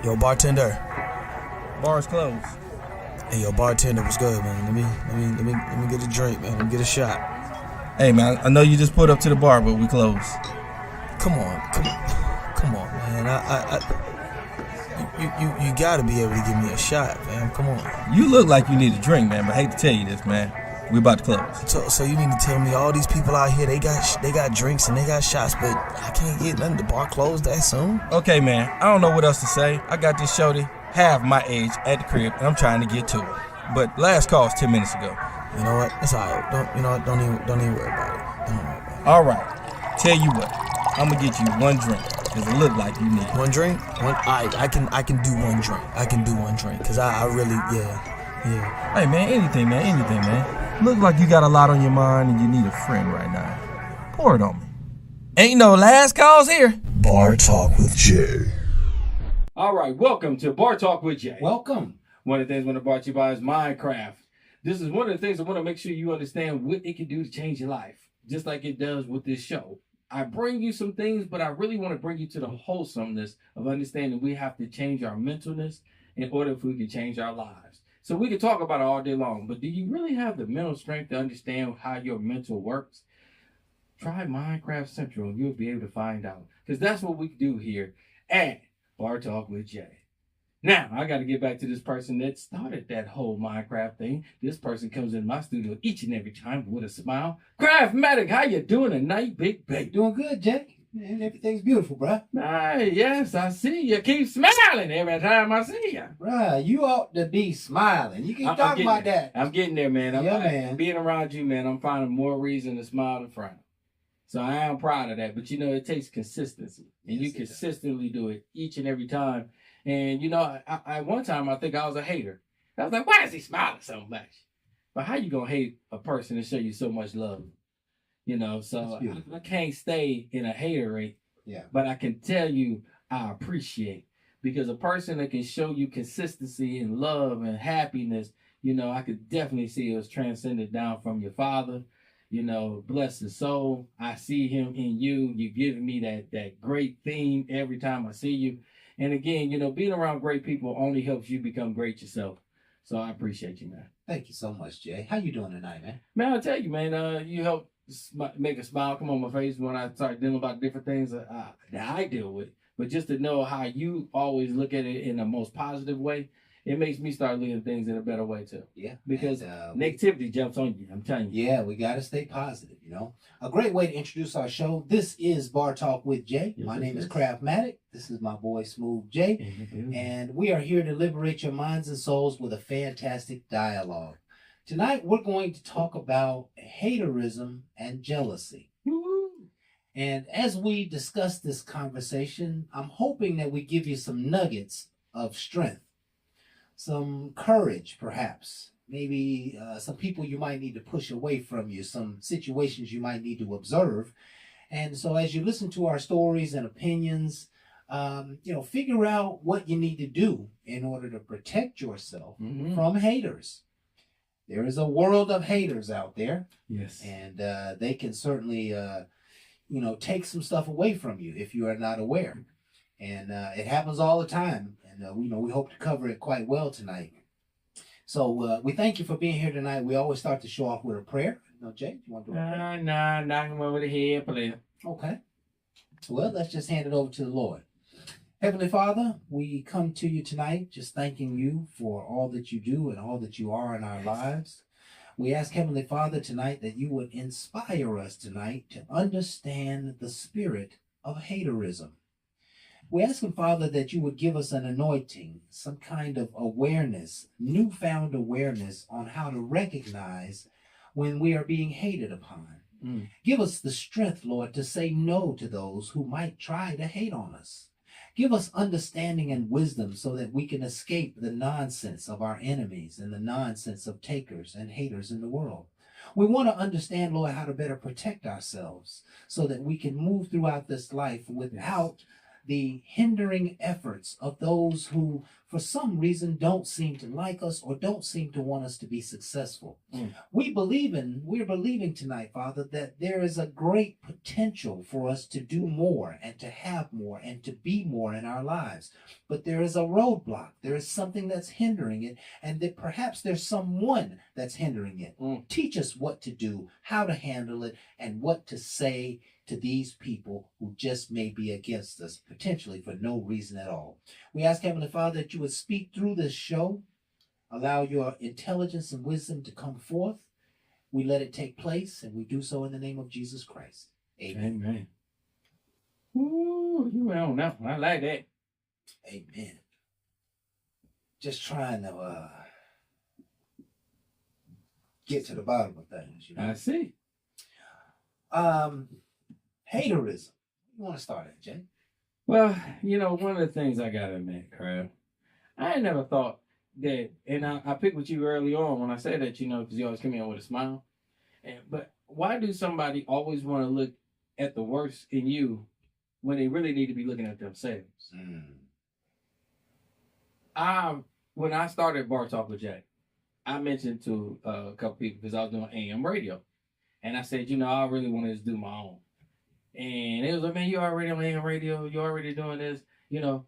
Yo, bartender. Bar's closed. Hey, yo, bartender, what's good, man? Let me get a drink, man. Let me get a shot. Hey, man, I know you just put up to the bar, but we closed. Come on, man. You gotta be able to give me a shot, man. Come on. You look like you need a drink, man, but I hate to tell you this, man. We about to close. So you need to tell me all these people out here, they got drinks and they got shots, but I can't get nothing. The bar closed that soon? Okay, man, I don't know what else to say. I got this shorty half my age at the crib, and I'm trying to get to it. But last call was 10 minutes ago. You know what? It's alright. Don't even worry about it. Don't worry about it. All right. Tell you what, I'm gonna get you one drink, cause it look like you need it. One drink? I can do one drink. I can do one drink, cause I really, yeah. Hey, man, anything, man. Look like you got a lot on your mind and you need a friend right now. Pour it on me. Ain't no last calls here. Bar Talk with Jay. All right, welcome to Bar Talk with Jay. Welcome. One of the things I want to brought to you by is Minecraft. This is one of the things I want to make sure you understand what it can do to change your life, just like it does with this show. I bring you some things, but I really want to bring you to the wholesomeness of understanding we have to change our mentalness in order if we can change our lives. So we can talk about it all day long, but do you really have the mental strength to understand how your mental works? Try Minecraft Central and you'll be able to find out. Because that's what we do here at Bar Talk with Jay. Now, I got to get back to this person that started that whole Minecraft thing. This person comes in my studio each and every time with a smile. Craftmatic, how you doing tonight, big baby? Doing good, Jay. And everything's beautiful, bruh. Yes, I see you. Keep smiling every time I see you. Bruh, you ought to be smiling. You keep talking about that. I'm getting there, man. Man. Being around you, man, I'm finding more reason to smile than frown. So I am proud of that. But, it takes consistency. And you consistently do it each and every time. And, I one time, I think I was a hater. I was like, why is he smiling so much? But how you going to hate a person and show you so much love? So I can't stay in a haterade. Yeah. But I can tell you I appreciate. Because a person that can show you consistency and love and happiness, I could definitely see it was transcended down from your father. Bless his soul. I see him in you. You're giving me that great theme every time I see you. And again, being around great people only helps you become great yourself. So I appreciate you, man. Thank you so much, Jay. How you doing tonight, man? Man, I'll tell you, man, you help make a smile come on my face when I start dealing about different things that I deal with. But just to know how you always look at it in the most positive way, it makes me start looking at things in a better way too. Yeah. Because negativity jumps on you, I'm telling you. Yeah, we got to stay positive, A great way to introduce our show. This is Bar Talk with Jay. My name is Craftmatic. This is my boy Smooth Jay. And we are here to liberate your minds and souls with a fantastic dialogue. Tonight, we're going to talk about haterism and jealousy. And as we discuss this conversation, I'm hoping that we give you some nuggets of strength, some courage, perhaps. Maybe some people you might need to push away from you, some situations you might need to observe. And so as you listen to our stories and opinions, figure out what you need to do in order to protect yourself from haters. There is a world of haters out there. Yes. And they can certainly, take some stuff away from you if you are not aware. And it happens all the time. And, we hope to cover it quite well tonight. So we thank you for being here tonight. We always start the show off with a prayer. Jay, you want to do a prayer? Nah, knock him over the head, please. Okay. Well, let's just hand it over to the Lord. Heavenly Father, we come to you tonight just thanking you for all that you do and all that you are in our lives. We ask, Heavenly Father, tonight that you would inspire us tonight to understand the spirit of haterism. We ask Him, Father, that you would give us an anointing, some kind of awareness, newfound awareness on how to recognize when we are being hated upon. Give us the strength, Lord, to say no to those who might try to hate on us. Give us understanding and wisdom so that we can escape the nonsense of our enemies and the nonsense of takers and haters in the world. We want to understand, Lord, how to better protect ourselves so that we can move throughout this life without the hindering efforts of those who, for some reason, don't seem to like us or don't seem to want us to be successful. We're believing tonight, Father, that there is a great potential for us to do more and to have more and to be more in our lives. But there is a roadblock. There is something that's hindering it, and that perhaps there's someone that's hindering it. Teach us what to do, how to handle it, and what to say to these people who just may be against us, potentially for no reason at all. We ask, Heavenly Father, that you would speak through this show, allow your intelligence and wisdom to come forth. We let it take place, and we do so in the name of Jesus Christ. Amen. Amen. Ooh, you went on that one. I like that. Amen. Just trying to get to the bottom of things, you know. I see. Haterism. You want to start it, Jay? Well, you know, one of the things I gotta admit, Crab, I ain't never thought that, and I picked with you early on when I said that, you know, because you always come in with a smile. But why do somebody always want to look at the worst in you when they really need to be looking at themselves? When I started Bar Talk with Jay, I mentioned to a couple people because I was doing AM radio, and I said, you know, I really want to just do my own. And it was like, man, you already on AM radio, you already doing this, you know,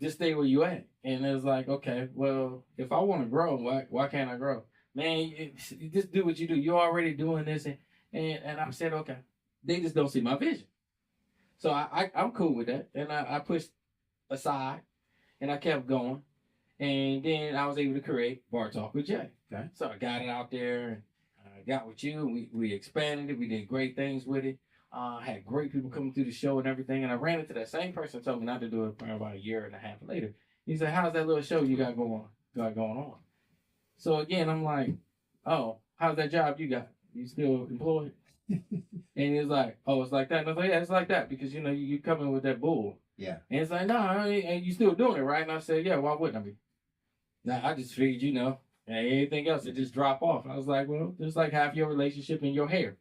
just stay where you at. And it was like, okay, well, if I want to grow, why can't I grow? Man, you just do what you do. You're already doing this. And I said, okay, they just don't see my vision. So I'm cool with that. And I pushed aside and I kept going. And then I was able to create Bar Talk with Jay. Okay. So I got it out there and I got with you. We expanded it. We did great things with it. Had great people coming through the show and everything. And I ran into that same person who told me not to do it probably about a year and a half later. He said, how's that little show you got going on? So again, I'm like, oh, how's that job you got? You still employed? And he was like, oh, it's like that. And I was like, yeah, it's like that because, you know, you come in with that bull. Yeah. And it's like, no, and you still doing it, right? And I said, yeah, why wouldn't I be? Now, I just figured, you know, and anything else, it just drop off. I was like, well, just like half your relationship in your hair.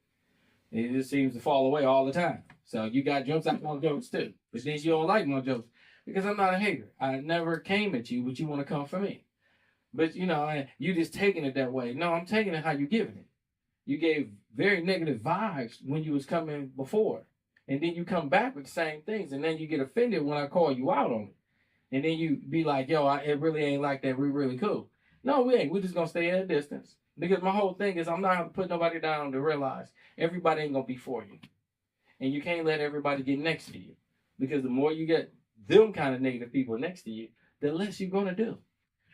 It just seems to fall away all the time. So you got jokes, I want jokes too. But then you don't like my jokes because I'm not a hater. I never came at you, but you want to come for me. But, you know, you just taking it that way. No, I'm taking it how you giving it. You gave very negative vibes when you was coming before. And then you come back with the same things. And then you get offended when I call you out on it. And then you be like, yo, it really ain't like that. We really cool. No, we ain't. We're just going to stay at a distance. Because my whole thing is I'm not going to put nobody down to realize everybody ain't going to be for you. And you can't let everybody get next to you. Because the more you get them kind of negative people next to you, the less you're going to do.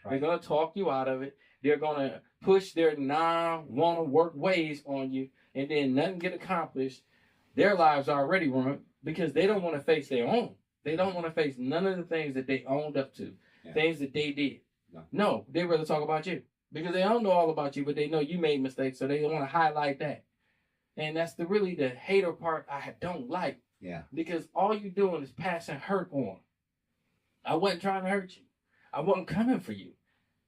Right. They're going to talk you out of it. They're going to push their non-want-to-work ways on you. And then nothing get accomplished. Their lives are already ruined because they don't want to face their own. They don't want to face none of the things that they owned up to. Yeah. Things that they did. No, they rather talk about you. Because they don't know all about you, but they know you made mistakes, so they want to highlight that. And that's really the hater part I don't like. Yeah. Because all you doing is passing hurt on. I wasn't trying to hurt you. I wasn't coming for you.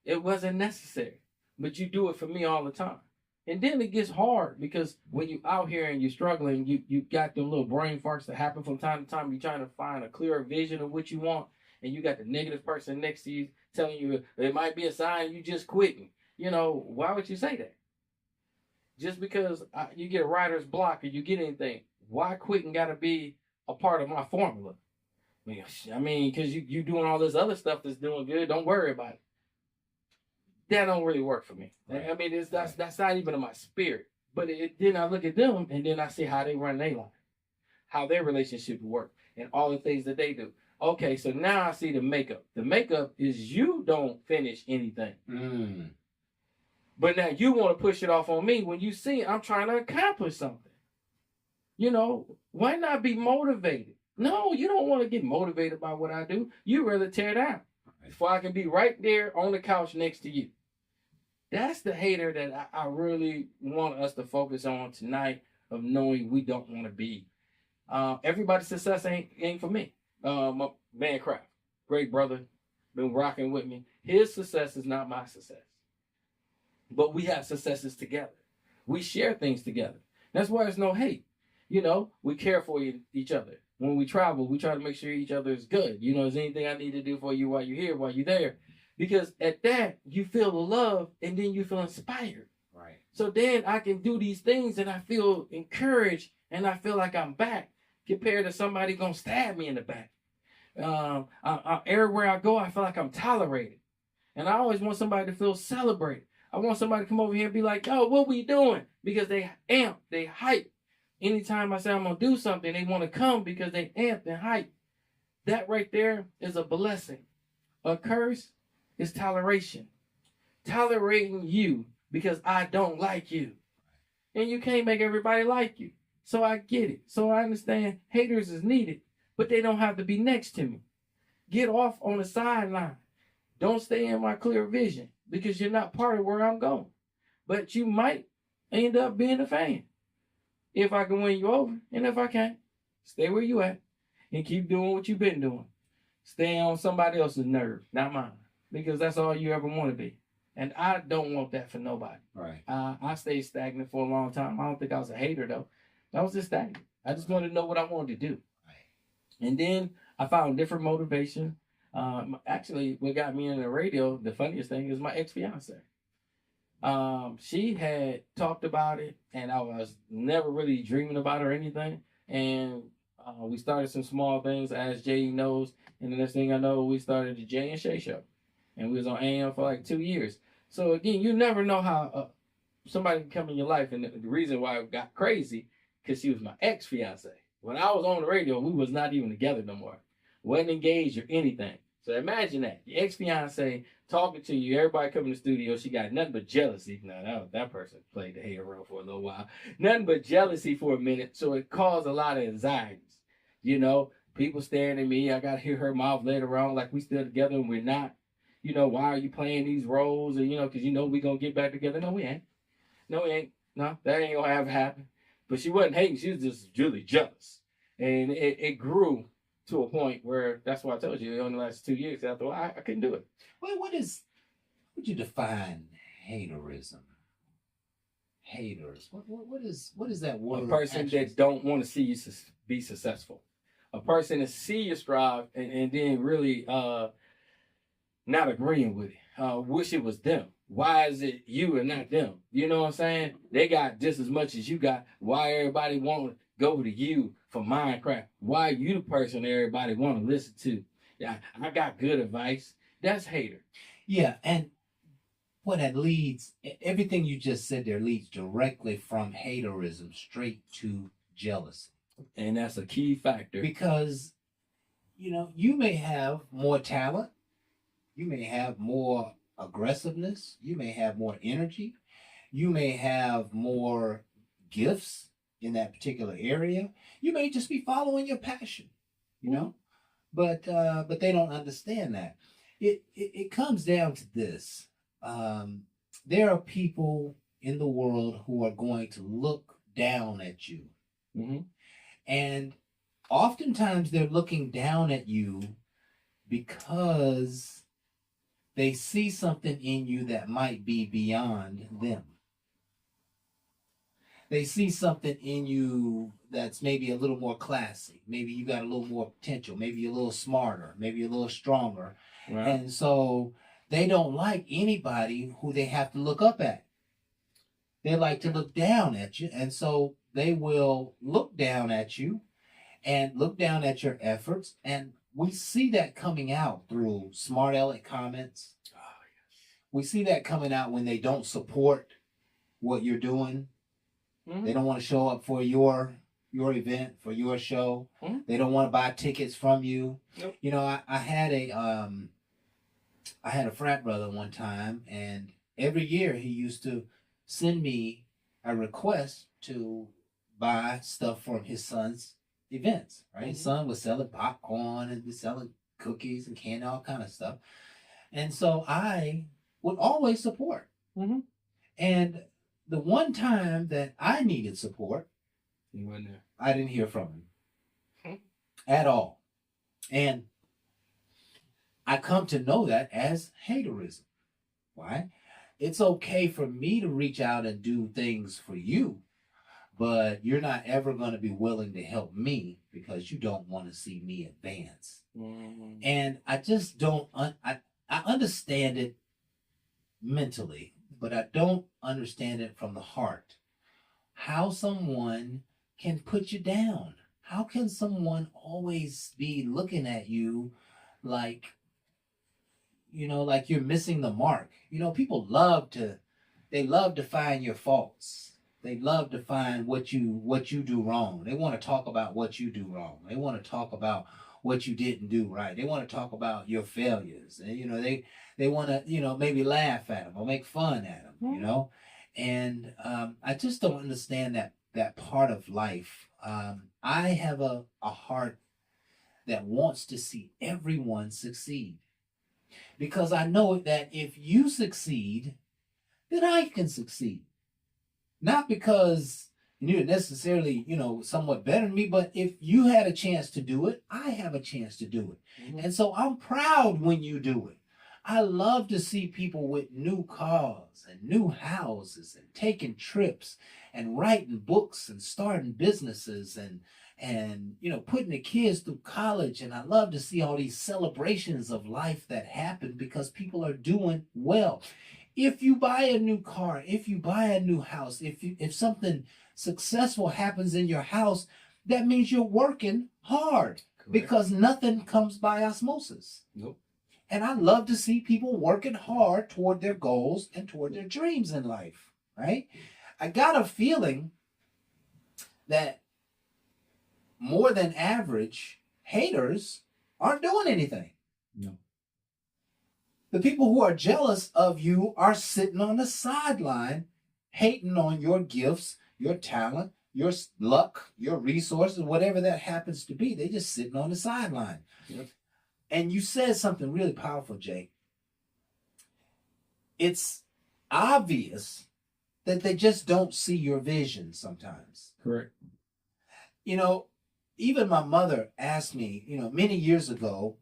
It wasn't necessary. But you do it for me all the time. And then it gets hard because when you out here and you're struggling, you got them little brain farts that happen from time to time. You're trying to find a clearer vision of what you want. And you got the negative person next to you telling you it might be a sign you just quitting. You know, why would you say that? Just because you get a writer's block or you get anything, why quitting got to be a part of my formula? I mean, because you doing all this other stuff that's doing good, don't worry about it. That don't really work for me. Right. I mean, that's not even in my spirit. But then I look at them and then I see how they run their life, how their relationship work, and all the things that they do. Okay, so now I see the makeup. The makeup is you don't finish anything. But now you want to push it off on me when you see I'm trying to accomplish something. You know, why not be motivated? No, you don't want to get motivated by what I do. You rather tear down. So I can be right there on the couch next to you. That's the hater that I really want us to focus on tonight, of knowing we don't want to be. Everybody's success ain't for me. My man Kraft, great brother, been rocking with me. His success is not my success. But we have successes together. We share things together. That's why there's no hate. You know, we care for each other. when we travel, we try to make sure each other is good. You know, is anything I need to do for you while you're here, while you're there? Because at that, you feel the love and then you feel inspired. Right. So then I can do these things and I feel encouraged and I feel like I'm back compared to somebody gonna stab me in the back. Everywhere I go, I feel like I'm tolerated. And I always want somebody to feel celebrated. I want somebody to come over here and be like, yo, what we doing? Because they amp, they hype. Anytime I say I'm going to do something, they want to come because they amped and hype. That right there is a blessing. A curse is toleration. Tolerating you because I don't like you. And you can't make everybody like you. So I get it. So I understand haters is needed, but they don't have to be next to me. Get off on the sideline. Don't stay in my clear vision because you're not part of where I'm going. But you might end up being a fan. If I can win you over, and if I can't, stay where you at and keep doing what you've been doing. Stay on somebody else's nerve, not mine, because that's all you ever want to be. And I don't want that for nobody. Right. I stayed stagnant for a long time. I don't think I was a hater, though. I was just stagnant. I just wanted to know what I wanted to do. Right. And then I found different motivation. Actually, what got me in the radio, the funniest thing is my ex-fiance. She had talked about it, and I was never really dreaming about it or anything. And we started some small things, as Jay knows. And the next thing I know, we started the Jay and Shay show. And we was on AM for like 2 years. So again, you never know how somebody can come in your life. And the reason why it got crazy, because she was my ex-fiance. When I was on the radio, we was not even together no more. Wasn't engaged or anything. So imagine that. Your ex-fiance talking to you, everybody coming to the studio, she got nothing but jealousy. Now, that person played the hater role for a little while. Nothing but jealousy for a minute. So it caused a lot of anxieties. You know, people staring at me. I got to hear her mouth later on like we still together and we're not. You know, why are you playing these roles? And, you know, because you know we going to get back together. No, we ain't. No, we ain't. No, that ain't going to ever happen. But she wasn't hating. She was just really jealous. And it grew to a point where, that's why I told you, in the last 2 years, after a while, I couldn't do it. Well, how would you define haterism? Haters. What is that word? A person that don't want to see you be successful. A person that see you strive and then really not agreeing with it. Wish it was them. Why is it you and not them? You know what I'm saying? They got just as much as you got. Why everybody want to go to you for Minecraft? Why you the person everybody want to listen to? Yeah, I got good advice. That's hater. Yeah, and what that leads, everything you just said there leads directly from haterism straight to jealousy. And that's a key factor. Because, you know, you may have more talent, you may have more aggressiveness, you may have more energy, you may have more gifts in that particular area. You may just be following your passion, you know, but they don't understand that. It comes down to this. There are people in the world who are going to look down at you. Mm-hmm. And oftentimes they're looking down at you because they see something in you that might be beyond them. They see something in you that's maybe a little more classy. Maybe you got a little more potential. Maybe you're a little smarter. Maybe you're a little stronger. Right. And so they don't like anybody who they have to look up at. They like to look down at you. And so they will look down at you and look down at your efforts. And we see that coming out through smart aleck comments. Oh, yes. We see that coming out when they don't support what you're doing. Mm-hmm. They don't want to show up for your event, for your show. Mm-hmm. They don't want to buy tickets from you. Nope. You know, I had a frat brother one time, and every year he used to send me a request to buy stuff from his son's events. Right, Mm-hmm. His son was selling popcorn and was selling cookies and candy, all kind of stuff, and so I would always support. Mm-hmm. And the one time that I needed support, He wasn't there. I didn't hear from him Hmm. at all. And I come to know that as haterism. Why? It's okay for me to reach out and do things for you, but you're not ever going to be willing to help me because you don't want to see me advance. And I just don't, I understand it mentally, but I don't understand it from the heart. How someone can put you down. How can someone always be looking at you like, like you're missing the mark? People love to find your faults. They love to find what you do wrong. They want to talk about what you do wrong. They want to talk about what you didn't do right. They want to talk about your failures. And, they want to, maybe laugh at them or make fun at them, And I just don't understand that part of life. I have a heart that wants to see everyone succeed. Because I know that if you succeed, then I can succeed. Not because you're necessarily, somewhat better than me, but if you had a chance to do it, I have a chance to do it. And so I'm proud when you do it. I love to see people with new cars and new houses and taking trips and writing books and starting businesses and putting the kids through college. And I love to see all these celebrations of life that happen because people are doing well. If you buy a new car, if you buy a new house, if something successful happens in your house, that means you're working hard. Correct. Because nothing comes by osmosis. Nope. And I love to see people working hard toward their goals and toward their dreams in life, right? I got a feeling that more than average haters aren't doing anything. No. The people who are jealous of you are sitting on the sideline, hating on your gifts, your talent, your luck, your resources, whatever that happens to be. They're just sitting on the sideline. Yep. And you said something really powerful, Jay. It's obvious that they just don't see your vision sometimes. Correct. Even my mother asked me, many years ago,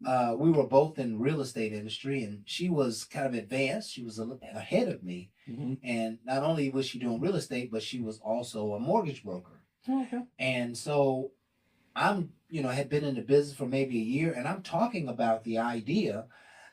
we were both in real estate industry, and she was kind of advanced. She was ahead of me. Mm-hmm. And not only was she doing real estate, but she was also a mortgage broker. Okay. And so I'm, had been in the business for maybe a year, and I'm talking about the idea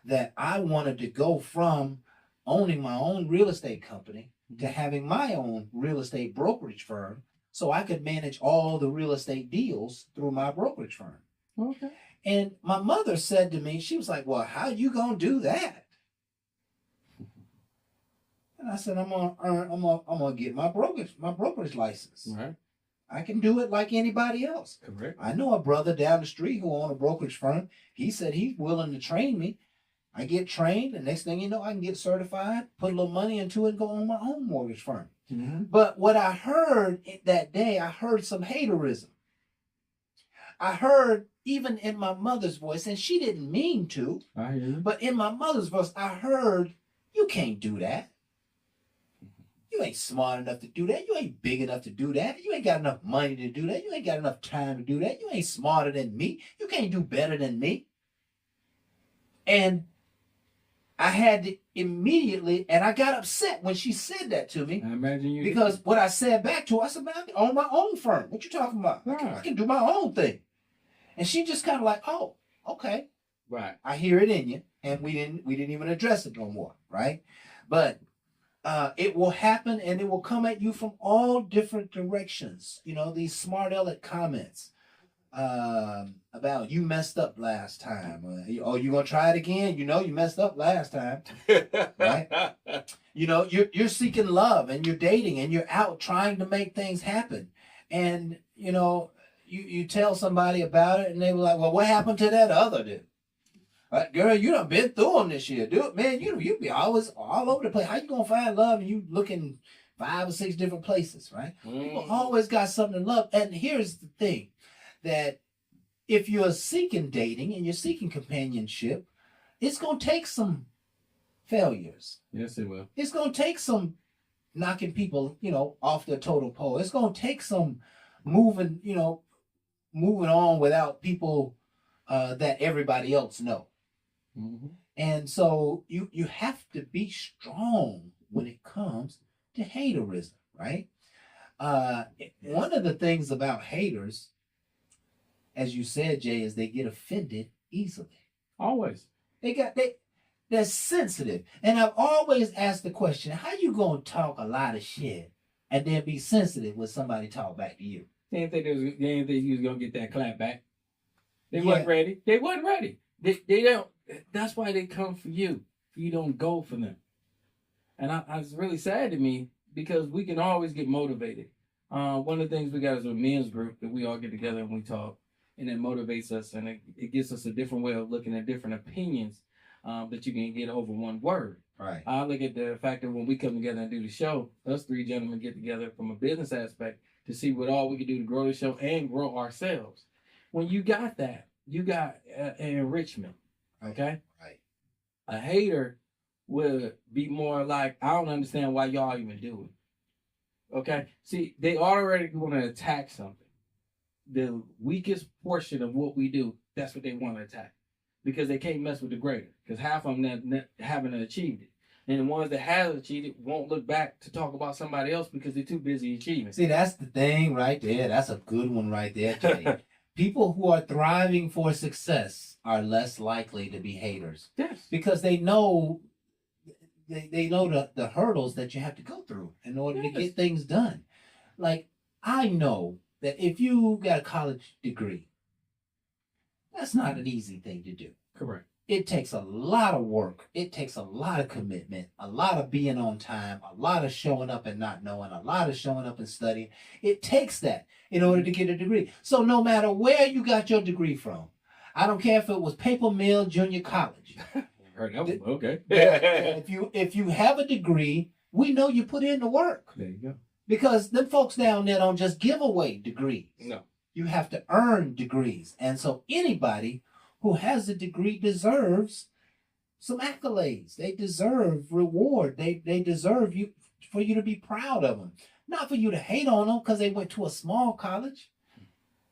that I wanted to go from owning my own real estate company to having my own real estate brokerage firm so I could manage all the real estate deals through my brokerage firm. Okay. And my mother said to me, she was like, well, how you going to do that? And I said, I'm gonna get my brokerage license. Right. I can do it like anybody else. Correct. I know a brother down the street who owns a brokerage firm. He said he's willing to train me. I get trained, and next thing you know, I can get certified, put a little money into it, and go on my own mortgage firm. Mm-hmm. But what I heard that day, I heard some haterism. I heard even in my mother's voice, and she didn't mean to, I hear you. But in my mother's voice, I heard, you can't do that. You ain't smart enough to do that. You ain't big enough to do that. You ain't got enough money to do that. You ain't got enough time to do that. You ain't smarter than me. You can't do better than me. And I had to immediately, and I got upset when she said that to me. I imagine you. Because what I said back to her, I said, man, I own my own firm. What you talking about? Right. I can do my own thing. And she just kind of like, oh, okay. Right. I hear it in you. And we didn't even address it no more. Right. But it will happen, and it will come at you from all different directions. These smart aleck comments about you messed up last time. Oh, you gonna try it again? You messed up last time, right? You're seeking love, and you're dating, and you're out trying to make things happen, and you tell somebody about it, and they were like, "Well, what happened to that other dude?" Right, girl, you done been through them this year. Do it, man. You be always all over the place. How you gonna find love and you looking 5 or 6 different places, right? People always got something to love. And here's the thing, that if you're seeking dating and you're seeking companionship, it's gonna take some failures. Yes, it will. It's gonna take some knocking people, off their totem pole. It's gonna take some moving on without people that everybody else know. Mm-hmm. And so you have to be strong when it comes to haterism, right? One of the things about haters, as you said, Jay, is they get offended easily. Always. They're sensitive. And I've always asked the question, how you gonna talk a lot of shit and then be sensitive when somebody talk back to you? They didn't think you was gonna get that clap back. They Yeah. wasn't ready. They wasn't ready. They don't. That's why they come for you. You don't go for them. And it's really sad to me because we can always get motivated. One of the things we got is a men's group that we all get together and we talk, and it motivates us and it gives us a different way of looking at different opinions that you can get over one word. Right. I look at the fact that when we come together and do the show, us three gentlemen get together from a business aspect to see what all we can do to grow the show and grow ourselves. When you got that, you got an enrichment. Okay? Right. A hater would be more like, I don't understand why y'all even do it. Okay? See, they already want to attack something. The weakest portion of what we do, that's what they want to attack. Because they can't mess with the greater. Because half of them haven't achieved it. And the ones that have achieved it won't look back to talk about somebody else because they're too busy achieving. See, that's the thing right there. That's a good one right there, Jay. People who are thriving for success are less likely to be haters. Yes. Because they know the hurdles that you have to go through in order to get things done. Like, I know that if you got a college degree, that's not an easy thing to do. Correct. It takes a lot of work. It takes a lot of commitment, a lot of being on time, a lot of showing up and not knowing, a lot of showing up and studying. It takes that in order to get a degree. So no matter where you got your degree from, I don't care if it was Paper Mill Junior College. Heard that one. Okay. if you have a degree, we know you put in the work. There you go. Because them folks down there don't just give away degrees. No. You have to earn degrees. And so anybody who has a degree deserves some accolades. They deserve reward. They deserve you for you to be proud of them. Not for you to hate on them because they went to a small college.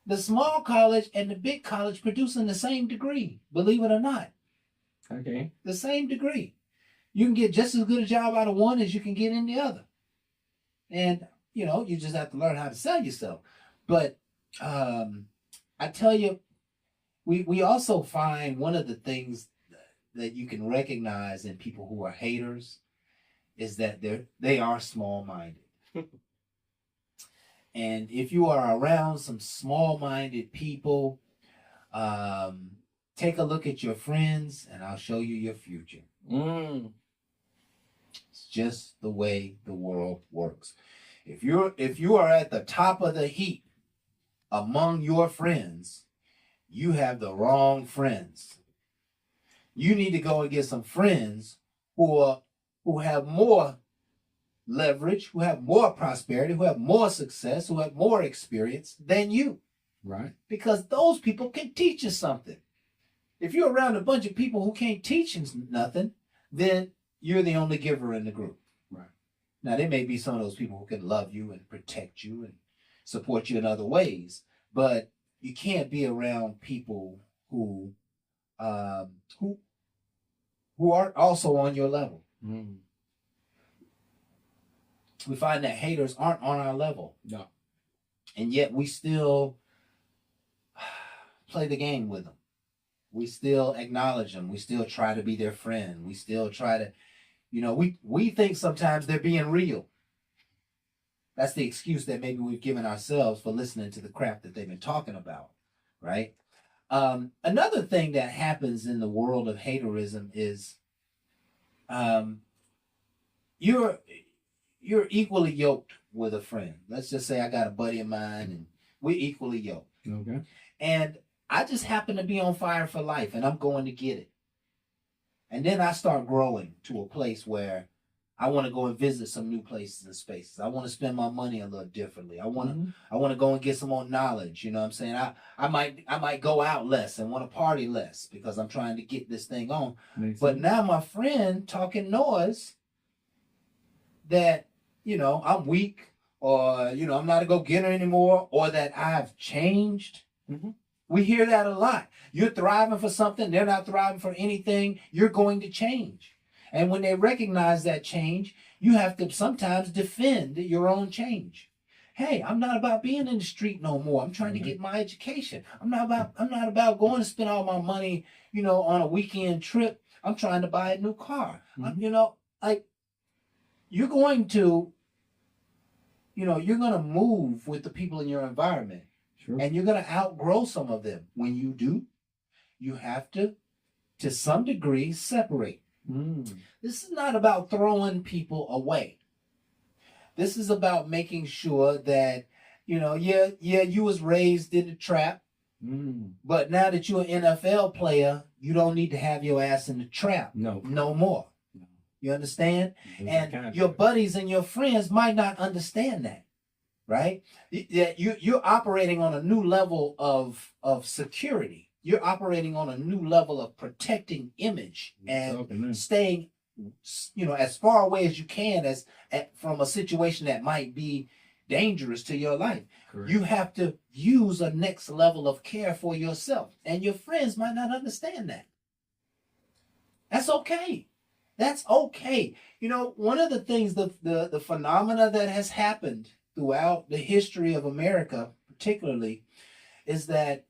The small college and the big college producing the same degree, believe it or not. Okay. The same degree. You can get just as good a job out of one as you can get in the other. And, you just have to learn how to sell yourself. But I tell you, we also find one of the things that you can recognize in people who are haters is that they are small-minded. And if you are around some small-minded people, take a look at your friends and I'll show you your future. It's just the way the world works. If you are at the top of the heap among your friends, you have the wrong friends. You need to go and get some friends who have more leverage, who have more prosperity, who have more success, who have more experience than you. Right. Because those people can teach you something. If you're around a bunch of people who can't teach you nothing, then you're the only giver in the group. Right. Now, there may be some of those people who can love you and protect you and support you in other ways, but you can't be around people who are also on your level. We find that haters aren't on our level. No. And yet we still play the game with them. We still acknowledge them. We still try to be their friend. We still try to, we think sometimes they're being real. That's the excuse that maybe we've given ourselves for listening to the crap that they've been talking about, right? Another thing that happens in the world of haterism is you're equally yoked with a friend. Let's just say I got a buddy of mine and we're equally yoked. Okay. And I just happen to be on fire for life and I'm going to get it. And then I start growing to a place where I want to go and visit some new places and spaces. I want to spend my money a little differently. I want to go and get some more knowledge. You know what I'm saying? I might go out less and want to party less because I'm trying to get this thing on. But now my friend talking noise that, I'm weak or, I'm not a go-getter anymore or that I've changed. We hear that a lot. You're thriving for something. They're not thriving for anything. You're going to change. And when they recognize that change, you have to sometimes defend your own change. hey, I'm not about being in the street no more. I'm trying to get my education. I'm not about going to spend all my money, on a weekend trip. I'm trying to buy a new car. Like you're going to, you're going to move with the people in your environment. Sure. And you're going to outgrow some of them. When you do, you have to some degree, separate. This is not about throwing people away. This is about making sure that, you was raised in the trap, but now that you're an NFL player, you don't need to have your ass in the trap no more. No. You understand? And your buddies and your friends might not understand that, right? You're operating on a new level of security. You're operating on a new level of protecting image and staying, as far away as you can from a situation that might be dangerous to your life. Correct. You have to use a next level of care for yourself. And your friends might not understand that. That's okay. That's okay. One of the things, the phenomena that has happened throughout the history of America, particularly, is that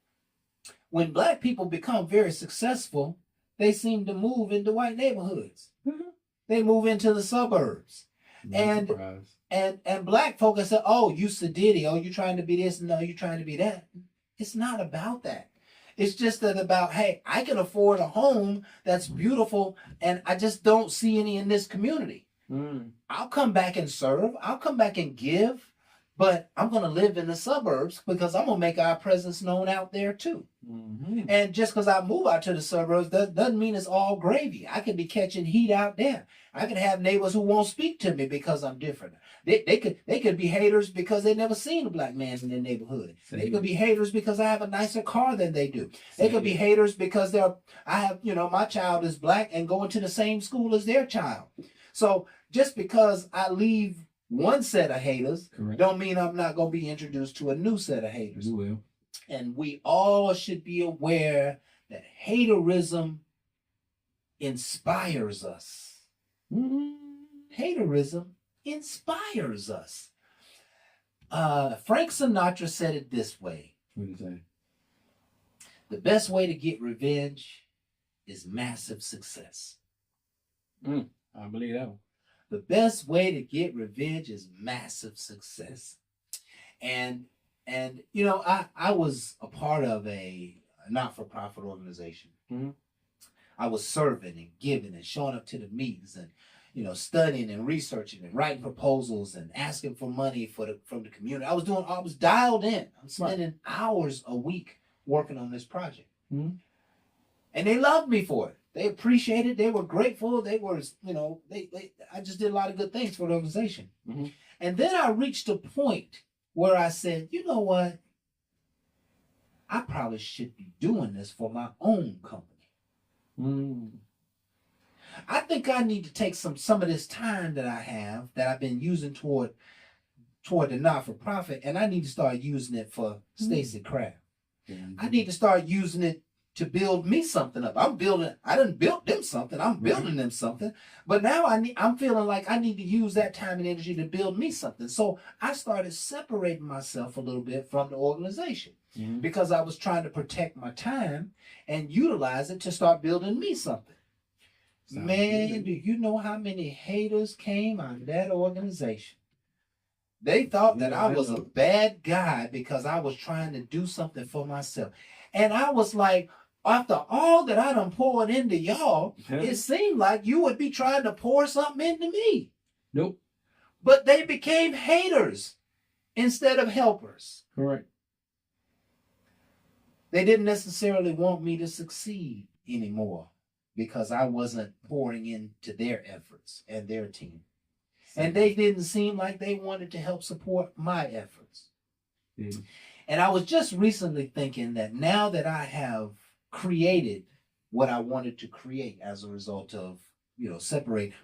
when black people become very successful, they seem to move into white neighborhoods. Mm-hmm. They move into the suburbs. And black folks say, oh, you sadiddy, oh, you trying to be this, no, you trying to be that. It's not about that. It's just that about, hey, I can afford a home that's beautiful and I just don't see any in this community. I'll come back and serve. I'll come back and give. But I'm going to live in the suburbs because I'm going to make our presence known out there too. Mm-hmm. And just because I move out to the suburbs doesn't mean it's all gravy. I could be catching heat out there. I could have neighbors who won't speak to me because I'm different. They could be haters because they never seen a black man in their neighborhood. Same. They could be haters because I have a nicer car than they do. They could be haters because my child is black and going to the same school as their child. So just because I leave one set of haters, correct, don't mean I'm not going to be introduced to a new set of haters. You will. And we all should be aware that haterism inspires us. Mm-hmm. Haterism inspires us. Frank Sinatra said it this way. What did he say? The best way to get revenge is massive success. I believe that one. The best way to get revenge is massive success. And I was a part of a not-for-profit organization. Mm-hmm. I was serving and giving and showing up to the meetings and, studying and researching and writing proposals and asking for money from the community. I was dialed in. I'm spending hours a week working on this project. Mm-hmm. And they loved me for it. They appreciated it. They were grateful. They were, I just did a lot of good things for the organization. Mm-hmm. And then I reached a point where I said, you know what? I probably should be doing this for my own company. I think I need to take some of this time that I have, that I've been using toward the not-for-profit, and I need to start using it for Stacy Craft. Mm-hmm. I need to start using it to build me something up. I didn't build them something. I'm building them something. But now I'm feeling like I need to use that time and energy to build me something. So I started separating myself a little bit from the organization because I was trying to protect my time and utilize it to start building me something. Man, do you know how many haters came out of that organization? They thought that I was a bad guy because I was trying to do something for myself. And I was like, after all that I done poured into y'all, it seemed like you would be trying to pour something into me. Nope. But they became haters instead of helpers. Correct. They didn't necessarily want me to succeed anymore because I wasn't pouring into their efforts and their team. And they didn't seem like they wanted to help support my efforts. Mm-hmm. And I was just recently thinking that now that I have created what I wanted to create as a result of,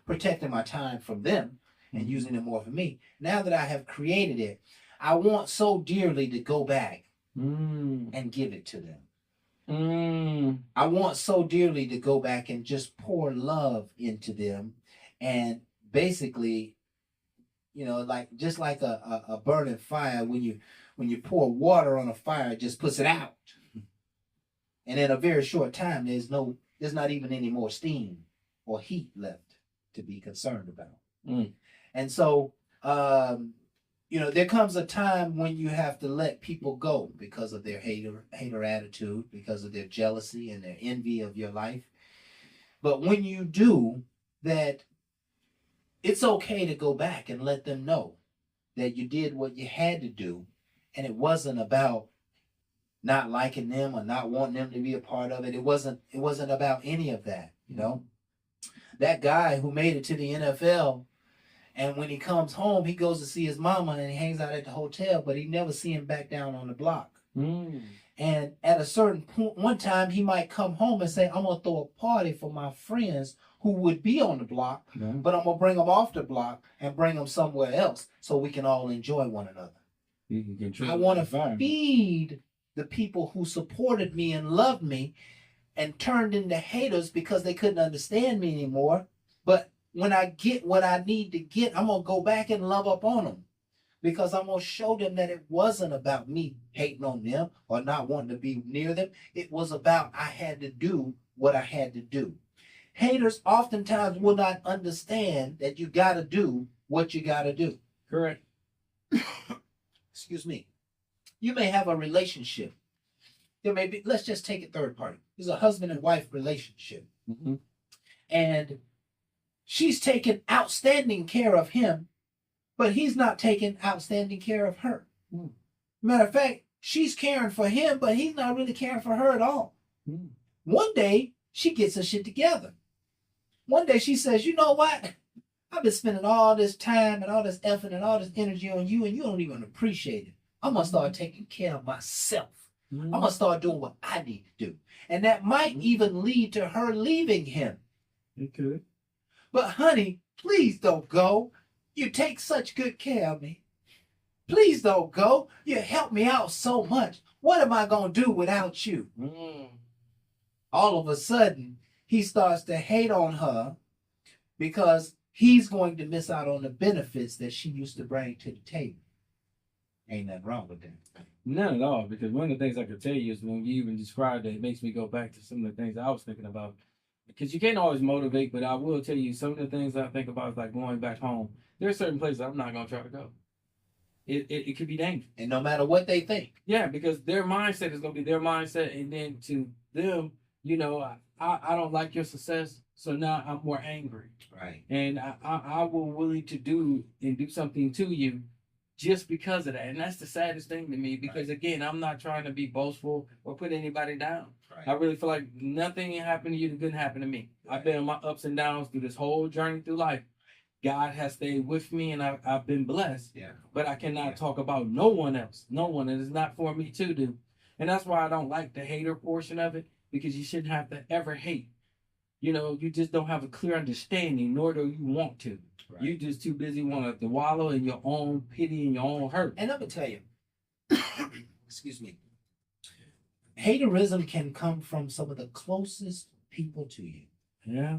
protecting my time from them and using it more for me, now that I have created it, I want so dearly to go back and give it to them. I want so dearly to go back and just pour love into them and basically you know, like just like a burning fire, when you pour water on a fire, it just puts it out. And in a very short time, there's not even any more steam or heat left to be concerned about. Mm. And so, you know, there comes a time when you have to let people go because of their hater attitude, because of their jealousy and their envy of your life. But when you do that, it's okay to go back and let them know that you did what you had to do, and it wasn't about not liking them or not wanting them to be a part of it. It wasn't about any of that, you know. That guy who made it to the NFL, and when he comes home, he goes to see his mama and he hangs out at the hotel, but he never see him back down on the block. Mm. And at a certain point, one time he might come home and say, I'm going to throw a party for my friends who would be on the block, Yeah. but I'm going to bring them off the block and bring them somewhere else so we can all enjoy one another. You can control I want the to environment. feed the people who supported me and loved me and turned into haters because they couldn't understand me anymore. But when I get what I need to get, I'm going to go back and love up on them, because I'm going to show them that it wasn't about me hating on them or not wanting to be near them. It was about I had to do what I had to do. Haters oftentimes will not understand that you got to do what you got to do. Correct. Excuse me. You may have a relationship. There may be, let's just take it third party. It's a husband and wife relationship. Mm-hmm. And she's taking outstanding care of him, but he's not taking outstanding care of her. Mm. Matter of fact, she's caring for him, but he's not really caring for her at all. Mm. One day, she gets her shit together. One day, she says, you know what? I've been spending all this time and all this effort and all this energy on you, and you don't even appreciate it. I'm going to start taking care of myself. Mm. I'm going to start doing what I need to do. And that might even lead to her leaving him. It could. But honey, please don't go. You take such good care of me. Please don't go. You help me out so much. What am I going to do without you? Mm. All of a sudden, he starts to hate on her because he's going to miss out on the benefits that she used to bring to the table. Ain't nothing wrong with that. None at all, because one of the things I could tell you is when you even described it, it makes me go back to some of the things I was thinking about. Because you can't always motivate, but I will tell you some of the things I think about is like going back home. There are certain places I'm not going to try to go. It could be dangerous. And no matter what they think. Yeah, because their mindset is going to be their mindset. And then to them, you know, I don't like your success, so now I'm more angry. Right. And I will willing to do something to you just because of that. And that's the saddest thing to me, because again, I'm not trying to be boastful or put anybody down. Right. I really feel like nothing happened to you that couldn't happen to me. Right. I've been on my ups and downs through this whole journey through life. God has stayed with me, and I've been blessed. Yeah. But I cannot talk about no one else. No one. It is not for me to do. And that's why I don't like the hater portion of it, because you shouldn't have to ever hate. You know, you just don't have a clear understanding, nor do you want to. Right. You're just too busy wanting to wallow in your own pity and your own hurt. And let me tell you, excuse me, haterism can come from some of the closest people to you. Yeah.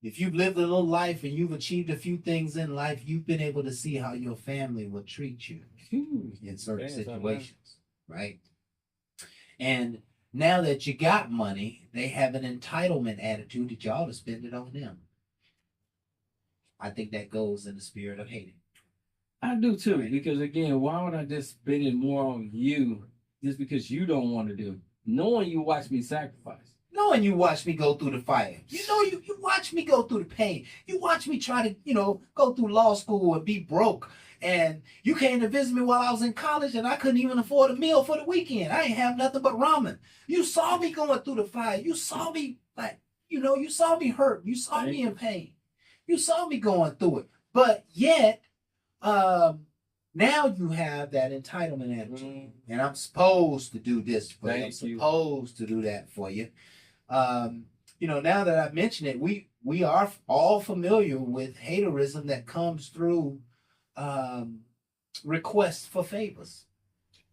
If you've lived a little life and you've achieved a few things in life, you've been able to see how your family will treat you in certain situations, right? And now that you got money, they have an entitlement attitude that you ought to spend it on them. I think that goes in the spirit of hating. I do too, Right. because again, why would I just spend it more on you just because you don't want to do it? Knowing you watch me sacrifice. Knowing you watch me go through the fire. You know, you watch me go through the pain. You watch me try to, go through law school and be broke. And you came to visit me while I was in college and I couldn't even afford a meal for the weekend. I ain't have nothing but ramen. You saw me going through the fire. You saw me you saw me hurt. You saw me in pain. You saw me going through it. But yet, now you have that entitlement attitude. And I'm supposed to do this for you. I'm supposed to do that for you. Now that I mention it, we are all familiar with haterism that comes through requests for favors.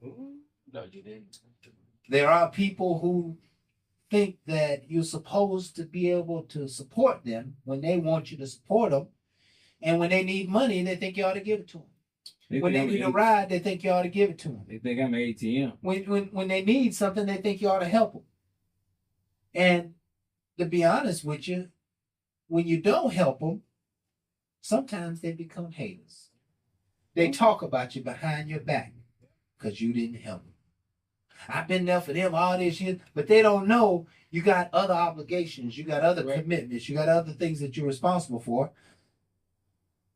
No, you didn't. There are people who think that you're supposed to be able to support them when they want you to support them. And when they need money, they think you ought to give it to them. When they think need a I'm ride, they think you ought to give it to them. They think I'm an ATM. When they need something, they think you ought to help them. And to be honest with you, when you don't help them, sometimes they become haters. They talk about you behind your back because you didn't help them. I've been there for them all this year, but they don't know you got other obligations, you got other commitments, you got other things that you're responsible for.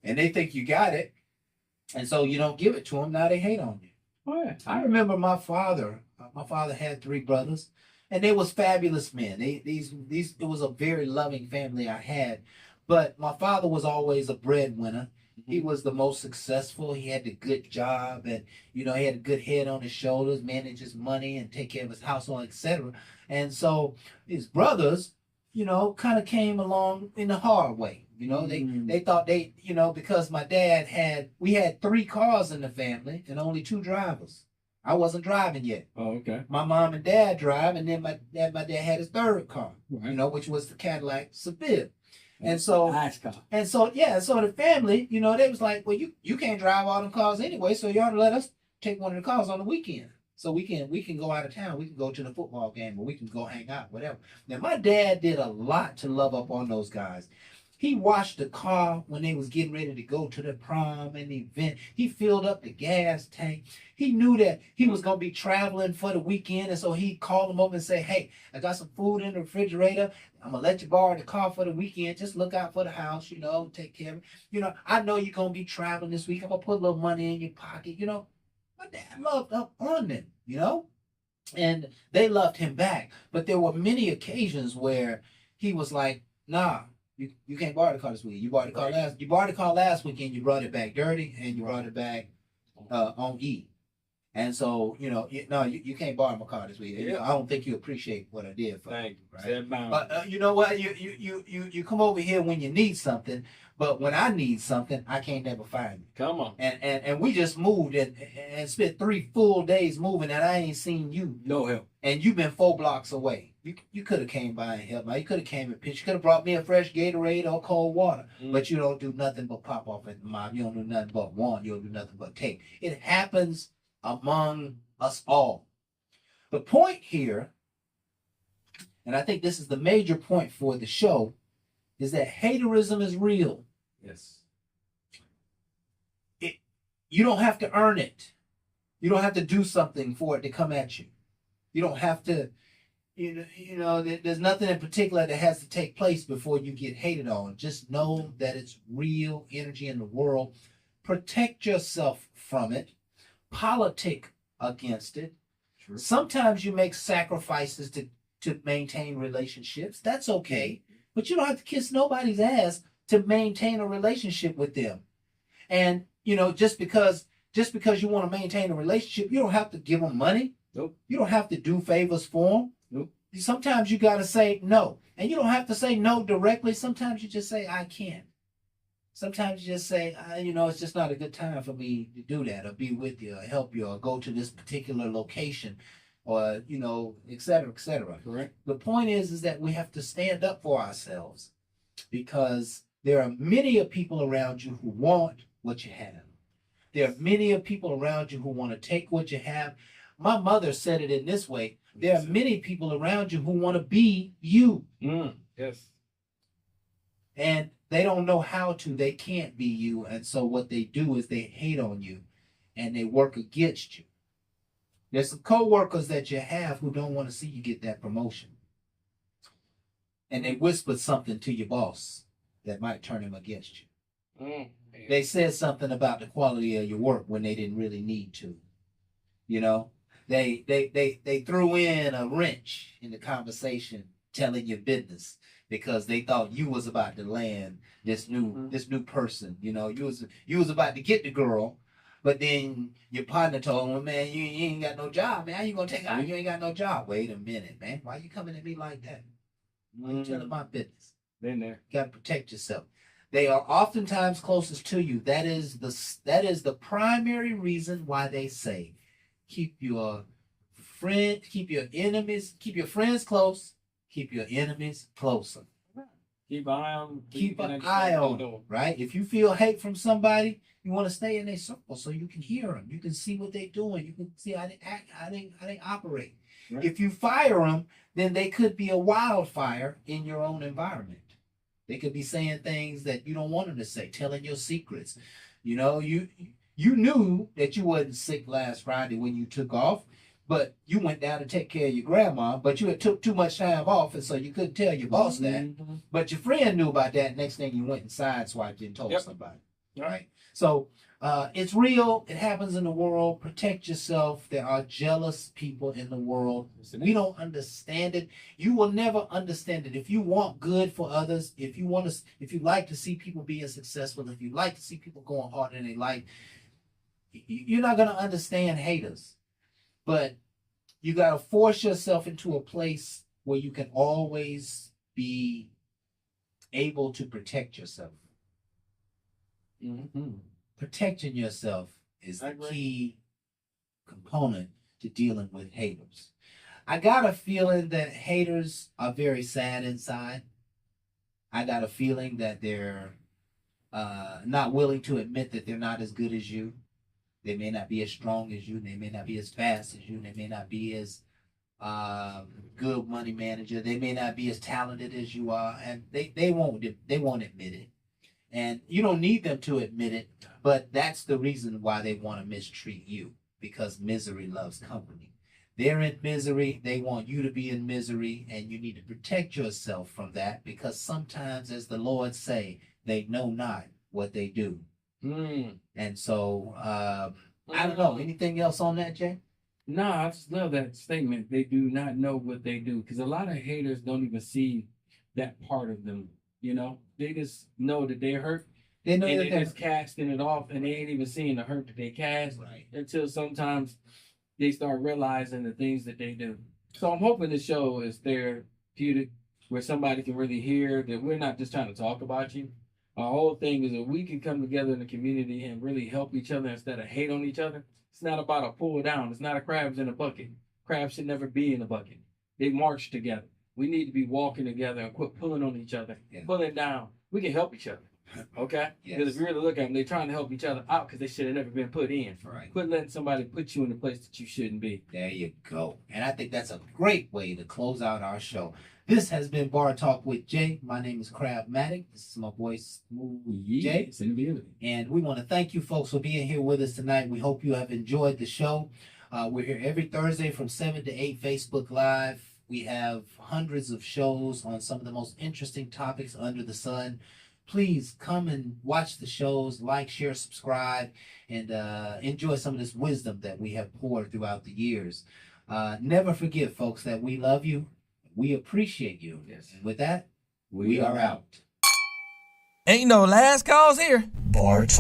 And they think you got it. And so you don't give it to them. Now they hate on you. Oh, yeah. I remember my father. My father had 3 brothers, and they was fabulous men. It was a very loving family I had. But my father was always a breadwinner. He was the most successful. He had a good job, and he had a good head on his shoulders, manage his money and take care of his household, etc. And so his brothers, kind of came along in the hard way. They thought because my dad we had 3 cars in the family and only 2 drivers. I wasn't driving yet. Oh, okay. My mom and dad drive, and then my dad had his 3rd car, Right. which was the Cadillac Seville. And so, Nice car. so the family, they was like, well, you can't drive all them cars anyway, so you ought to let us take one of the cars on the weekend. So we can go out of town. We can go to the football game, or we can go hang out, whatever. Now, my dad did a lot to love up on those guys. He washed the car when they was getting ready to go to the prom and the event. He filled up the gas tank. He knew that he was going to be traveling for the weekend, and so he called them up and say, hey, I got some food in the refrigerator. I'm going to let you borrow the car for the weekend. Just look out for the house, take care of it. I know you're going to be traveling this week. I'm going to put a little money in your pocket. My dad loved up on them, and they loved him back. But there were many occasions where he was like, nah, you can't borrow the car this week. You borrowed the car last weekend. You brought it back dirty, and you brought it back on E. And so you can't borrow my car this week. Yeah. I don't think you appreciate what I did for Thank you. you. Right? Set boundaries. But you know what? You come over here when you need something, but when I need something, I can't never find you. Come on. And we just moved and spent 3 full days moving, and I ain't seen you. No help. And you've been 4 blocks away. You could have came by and helped me. You could have came and pitched. You could have brought me a fresh Gatorade or cold water. But you don't do nothing but pop off at the mob. You don't do nothing but want. You don't do nothing but take. It happens among us all. The point here, and I think this is the major point for the show, is that haterism is real. Yes. You don't have to earn it. You don't have to do something for it to come at you. You don't have to, there's nothing in particular that has to take place before you get hated on. Just know that it's real energy in the world. Protect yourself from it. Politic against it. True. Sometimes you make sacrifices to maintain relationships. That's okay. But you don't have to kiss nobody's ass to maintain a relationship with them. And, just because you want to maintain a relationship, you don't have to give them money. Nope. You don't have to do favors for them. Nope. Sometimes you got to say no. And you don't have to say no directly. Sometimes you just say, I can't. Sometimes you just say, it's just not a good time for me to do that, or be with you, or help you, or go to this particular location, or, et cetera, et cetera. Correct. The point is that we have to stand up for ourselves, because there are many of people around you who want what you have. There are many of people around you who want to take what you have. My mother said it in this way. There are many people around you who want to be you. Yes. And they don't know how to. They can't be you. And so what they do is they hate on you and they work against you. There's some co-workers that you have who don't want to see you get that promotion. And they whispered something to your boss that might turn him against you. They said something about the quality of your work when they didn't really need to. They threw in a wrench in the conversation telling your business because they thought you was about to land this new person. You was about to get the girl, but then your partner told him, man, you ain't got no job, man. How you gonna take out? You ain't got no job. Wait a minute, man. Why you coming at me like that? Why you telling my business? Been there. You gotta protect yourself. They are oftentimes closest to you. That is the primary reason why they say keep your friends close, keep your enemies closer. Keep an eye on. Keep an eye on them, right? If you feel hate from somebody, you want to stay in their circle so you can hear them. You can see what they're doing. You can see how they act, how they operate. Right. If you fire them, then they could be a wildfire in your own environment. They could be saying things that you don't want them to say, telling your secrets. You know, you knew that you wasn't sick last Friday when you took off, but you went down to take care of your grandma, but you had took too much time off, and so you couldn't tell your boss that. Mm-hmm. But your friend knew about that. Next thing you went and sideswiped and told Yep. somebody. All right. So it's real. It happens in the world. Protect yourself. There are jealous people in the world. We don't understand it. You will never understand it. If you want good for others, if you like to see people being successful, if you like to see people going hard in their life, you're not going to understand haters. But you got to force yourself into a place where you can always be able to protect yourself. Mm-hmm. Protecting yourself is I the agree. key component to dealing with haters. I got a feeling that haters are very sad inside. I got a feeling that they're not willing to admit that they're not as good as you. They may not be as strong as you. They may not be as fast as you. They may not be as good money manager. They may not be as talented as you are, and they won't admit it. And you don't need them to admit it, but that's the reason why they want to mistreat you, because misery loves company. They're in misery. They want you to be in misery, and you need to protect yourself from that, because sometimes, as the Lord say, they know not what they do. Mm. And so, I don't know. Anything else on that, Jay? No, I just love that statement. They do not know what they do, because a lot of haters don't even see that part of them. You know, they just know that they're hurt, They know and that they're just casting it off, and they ain't even seeing the hurt that they cast right. until sometimes they start realizing the things that they do. So I'm hoping the show is therapeutic, where somebody can really hear that we're not just trying to talk about you. Our whole thing is that we can come together in the community and really help each other instead of hate on each other. It's not about a pull down. It's not a crabs in a bucket. Crabs should never be in a bucket. They march together. We need to be walking together and quit pulling on each other, pulling down. We can help each other, okay? Yes. Because if you really look at them, they're trying to help each other out because they should have never been put in. Right. Quit letting somebody put you in a place that you shouldn't be. There you go. And I think that's a great way to close out our show. This has been Bar Talk with Jay. My name is Crabmatic. This is my boy Smooth Jay. It's in the building. And we want to thank you folks for being here with us tonight. We hope you have enjoyed the show. We're here every Thursday from 7 to 8 Facebook Live. We have hundreds of shows on some of the most interesting topics under the sun. Please come and watch the shows, like, share, subscribe, and enjoy some of this wisdom that we have poured throughout the years. Never forget, folks, that we love you. We appreciate you. Yes. And with that, we are out. Ain't no last calls here. Bart.